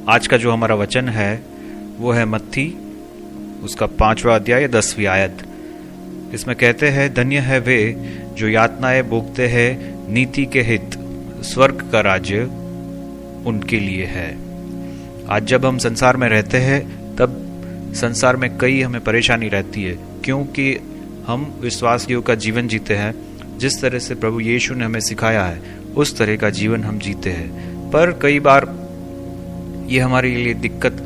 आज का जो हमारा वचन है वो है मत्ती उसका 5वां अध्याय 10वीं आयत। इसमें कहते हैं, धन्य है वे जो यातनाएं भोगते हैं नीति के हित, स्वर्ग का राज्य उनके लिए है। आज जब हम संसार में रहते हैं तब संसार में कई हमें परेशानी रहती है, क्योंकि हम विश्वासियों का जीवन जीते हैं। जिस तरह से प्रभु यीशु ने हमें सिखाया है उस तरह का जीवन हम जीते हैं। पर कई बार ये हमारे लिए दिक्कत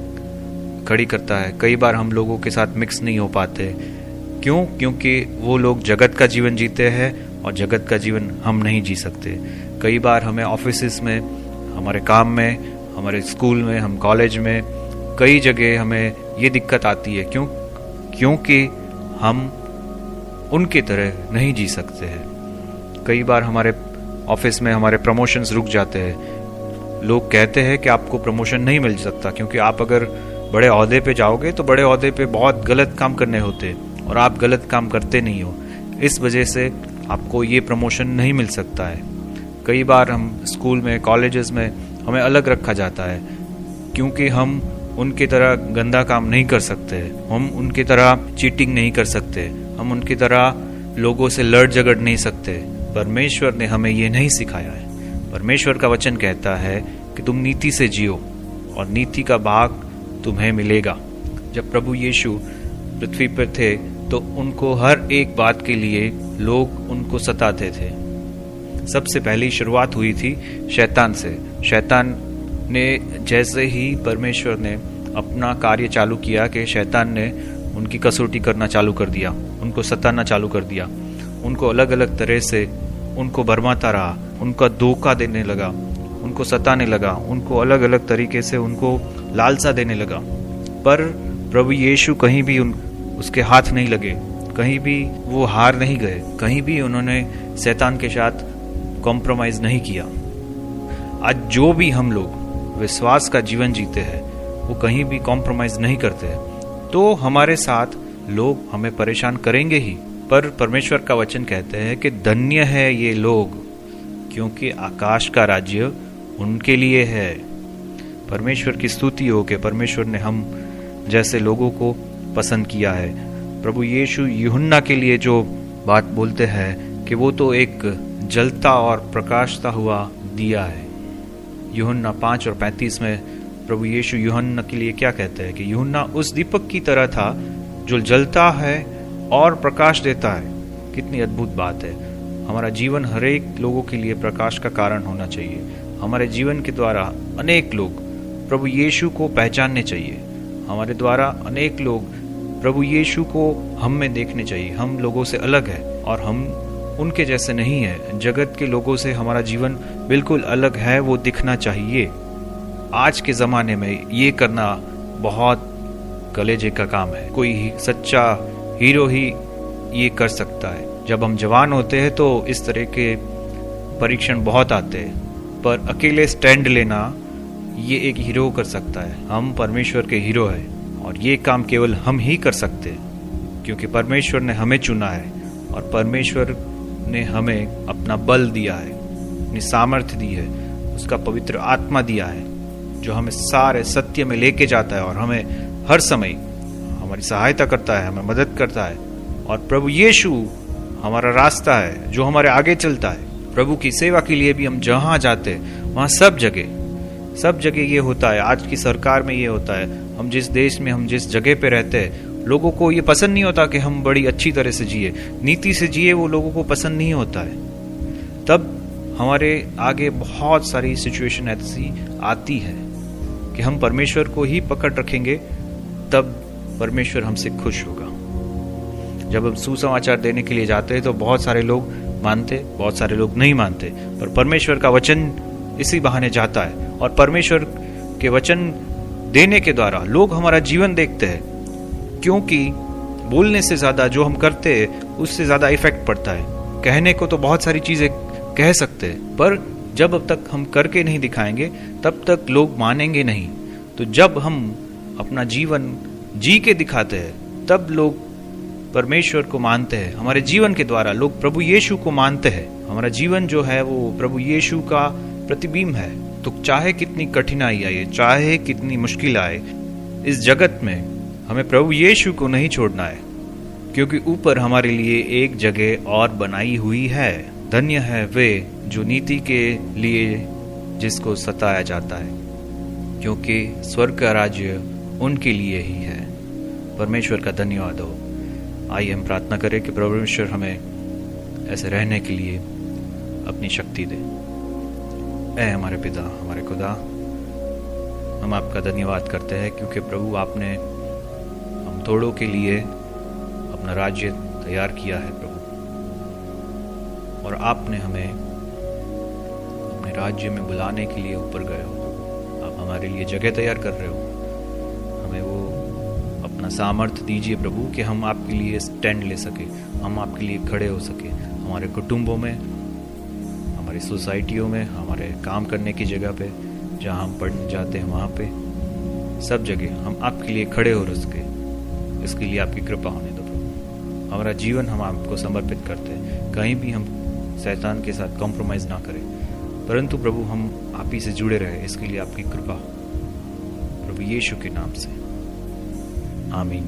खड़ी करता है। कई बार हम लोगों के साथ मिक्स नहीं हो पाते। क्यों? क्योंकि वो लोग जगत का जीवन जीते हैं और जगत का जीवन हम नहीं जी सकते। कई बार हमें ऑफिस में, हमारे काम में, हमारे स्कूल में, हम कॉलेज में, कई जगह हमें ये दिक्कत आती है। क्योंकि हम उनके तरह नहीं जी सकते हैं। कई बार हमारे ऑफिस में हमारे प्रमोशंस रुक जाते हैं। लोग कहते हैं कि आपको प्रमोशन नहीं मिल सकता, क्योंकि आप अगर बड़े ओहदे पे जाओगे तो बड़े ओहदे पे बहुत गलत काम करने होते हैं और आप गलत काम करते नहीं हो, इस वजह से आपको ये प्रमोशन नहीं मिल सकता है। कई बार हम स्कूल में, कॉलेजेस में हमें अलग रखा जाता है, क्योंकि हम उनकी तरह गंदा काम नहीं कर सकते, हम उनकी तरह चीटिंग नहीं कर सकते, हम उनकी तरह लोगों से लड़ झगड़ नहीं सकते। परमेश्वर ने हमें ये नहीं सिखाया है। परमेश्वर का वचन कहता है कि तुम नीति से जियो और नीति का भाग तुम्हें मिलेगा। जब प्रभु यीशु पृथ्वी पर थे तो उनको हर एक बात के लिए लोग उनको सताते थे। सबसे पहली शुरुआत हुई थी शैतान से। शैतान ने जैसे ही परमेश्वर ने अपना कार्य चालू किया कि शैतान ने उनकी कसौटी करना चालू कर दिया, उनको सताना चालू कर दिया, उनको अलग अलग तरह से उनको भरमाता रहा, उनका धोखा देने लगा, उनको सताने लगा, उनको अलग अलग तरीके से उनको लालसा देने लगा। पर प्रभु यीशु कहीं भी उसके हाथ नहीं लगे, कहीं भी वो हार नहीं गए, कहीं भी उन्होंने शैतान के साथ कॉम्प्रोमाइज नहीं किया। आज जो भी हम लोग विश्वास का जीवन जीते हैं वो कहीं भी कॉम्प्रोमाइज नहीं करते, तो हमारे साथ लोग हमें परेशान करेंगे ही। पर परमेश्वर का वचन कहते हैं कि धन्य है ये लोग, क्योंकि आकाश का राज्य उनके लिए है। परमेश्वर की स्तुति हो कि परमेश्वर ने हम जैसे लोगों को पसंद किया है। प्रभु यीशु यूहन्ना के लिए जो बात बोलते हैं कि वो तो एक जलता और प्रकाशता हुआ दिया है। यूहन्ना 5:35 में प्रभु यीशु यूहन्ना के लिए क्या कहते हैं कि यूहन्ना उस दीपक की तरह था जो जलता है और प्रकाश देता है। कितनी अद्भुत बात है। हमारा जीवन हर एक लोगों के लिए प्रकाश का कारण होना चाहिए। हमारे जीवन के द्वारा अनेक लोग प्रभु यीशु को पहचानने चाहिए। हमारे द्वारा अनेक लोग प्रभु यीशु को हम में देखने चाहिए। हम लोगों से अलग है और हम उनके जैसे नहीं है। जगत के लोगों से हमारा जीवन बिल्कुल अलग है, वो दिखना चाहिए। आज के ज़माने में ये करना बहुत कलेजे का काम है। कोई सच्चा हीरो ही ये कर सकता है। जब हम जवान होते हैं तो इस तरह के परीक्षण बहुत आते हैं, पर अकेले स्टैंड लेना ये एक हीरो कर सकता है। हम परमेश्वर के हीरो हैं और ये काम केवल हम ही कर सकते हैं, क्योंकि परमेश्वर ने हमें चुना है और परमेश्वर ने हमें अपना बल दिया है, अपनी सामर्थ्य दी है, उसका पवित्र आत्मा दिया है जो हमें सारे सत्य में लेके जाता है और हमें हर समय हमारी सहायता करता है, हमें मदद करता है। और प्रभु यीशु हमारा रास्ता है जो हमारे आगे चलता है। प्रभु की सेवा के लिए भी हम जहाँ जाते हैं वहाँ सब जगह ये होता है। आज की सरकार में ये होता है। हम जिस देश में, हम जिस जगह पे रहते हैं, लोगों को ये पसंद नहीं होता कि हम बड़ी अच्छी तरह से जिए, नीति से जिए, वो लोगों को पसंद नहीं होता है। तब हमारे आगे बहुत सारी सिचुएशन ऐसी आती है कि हम परमेश्वर को ही पकड़ रखेंगे, तब परमेश्वर हमसे खुश होगा। जब हम सुसमाचार देने के लिए जाते हैं तो बहुत सारे लोग मानते, बहुत सारे लोग नहीं मानते, पर परमेश्वर का वचन इसी बहाने जाता है और परमेश्वर के वचन देने के द्वारा लोग हमारा जीवन देखते हैं, क्योंकि बोलने से ज्यादा जो हम करते हैं उससे ज्यादा इफेक्ट पड़ता है। कहने को तो बहुत सारी चीजें कह सकते हैं, पर जब अब तक हम करके नहीं दिखाएंगे तब तक लोग मानेंगे नहीं। तो जब हम अपना जीवन जी के दिखाते हैं तब लोग परमेश्वर को मानते हैं। हमारे जीवन के द्वारा लोग प्रभु यीशु को मानते हैं। हमारा जीवन जो है वो प्रभु यीशु का प्रतिबिंब है। तो चाहे कितनी कठिनाई आए, चाहे कितनी मुश्किल आए, इस जगत में हमें प्रभु यीशु को नहीं छोड़ना है, क्योंकि ऊपर हमारे लिए एक जगह और बनाई हुई है। धन्य है वे जो नीति के लिए जिसको सताया जाता है, क्योंकि स्वर्ग का राज्य उनके लिए ही है। परमेश्वर का धन्यवाद हो। आइए हम प्रार्थना करें कि परमेश्वर हमें ऐसे रहने के लिए अपनी शक्ति दे। ऐ हमारे पिता, हमारे खुदा, हम आपका धन्यवाद करते हैं क्योंकि प्रभु आपने हम थोड़ों के लिए अपना राज्य तैयार किया है प्रभु, और आपने हमें अपने राज्य में बुलाने के लिए ऊपर गए हो। आप हमारे लिए जगह तैयार कर रहे हो। हमें वो अपना सामर्थ्य दीजिए प्रभु कि हम आपके लिए स्टैंड ले सके, हम आपके लिए खड़े हो सके। हमारे कुटुंबों में, हमारी सोसाइटियों में, हमारे काम करने की जगह पे, जहाँ हम पढ़ने जाते हैं वहाँ पे, सब जगह हम आपके लिए खड़े हो सके। इसके लिए आपकी कृपा होने दो प्रभु। हमारा जीवन हम आपको समर्पित करते हैं। कहीं भी हम शैतान के साथ कॉम्प्रोमाइज़ ना करें, परंतु प्रभु हम आप ही से जुड़े रहे। इसके लिए आपकी कृपा प्रभु यीशु के नाम से, आमीन।